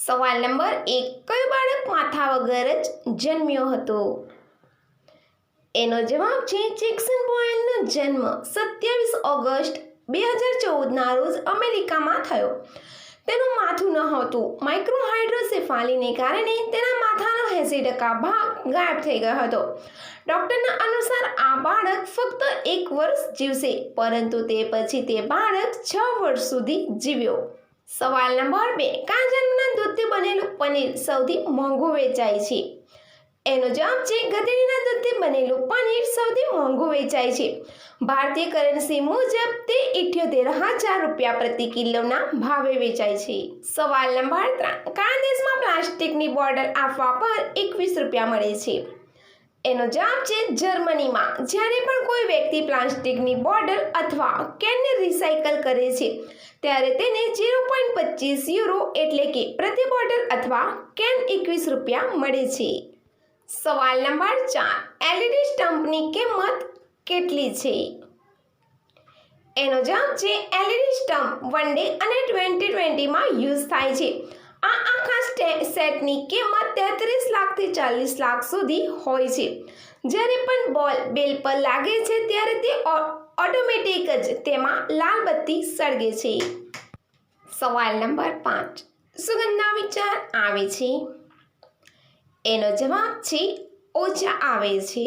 સવાલ નંબર 1, કયો બાળક માથા વગર જ જન્મ્યો હતો? એનો જવાબ છે જેક્સન બોયલનો જન્મ 27 ઓગસ્ટ 2014ના રોજ અમેરિકામાં થયો. તેનું માથું ન હતું. માઇક્રોહાઇડ્રોસેફાલીને કારણે તેના માથાનો 80% ભાગ ગાયબ થઈ ગયો હતો. ડોક્ટરના અનુસાર આ બાળક ફક્ત 1 વર્ષ જીવશે, પરંતુ તે પછી તે બાળક 6 વર્ષ સુધી જીવ્યો. સવાલ નંબર 2, કયા જાનવરના દૂધથી બનેલું પનીર સૌથી મોંઘું વેચાય છે? એનો જવાબ છે ગધેડીના દૂધથી બનેલું પનીર સૌથી મોંઘું વેચાય છે. ભારતીય કરન્સી મુજબ તે 78,000 રૂપિયા પ્રતિ કિલોના ભાવે વેચાય છે. સવાલ નંબર 3, કયા દેશમાં પ્લાસ્ટિકની બોટલ આપવા પર 21 રૂપિયા મળે છે? એનો જવાબ છે જર્મનીમાં. જ્યારે પણ કોઈ વ્યક્તિ પ્લાસ્ટિકની બોટલ અથવા કેનને રિસાયકલ કરે છે ત્યારે તેને 0.25 યુરો એટલે કે પ્રતિ બોટલ અથવા કેન 21 રૂપિયા મળે છે. સવાલ નંબર 4, એલઈડી સ્ટમ્પની કિંમત કેટલી છે? એનો જવાબ છે એલઈડી સ્ટમ્પ વન ડે અને 2020માં યુઝ થાય છે. આ આખા સેટની કિંમત 33 લાખથી 40 લાખ સુધી હોય છે. જ્યારે પણ બોલ બેલ પર લાગે છે ત્યારે તે ઓટોમેટિક જ તેમાં લાલ બત્તી સળગે છે. સવાલ નંબર 5, સુગંધના વિચાર આવે છે? એનો જવાબ છે ઓછા આવે છે.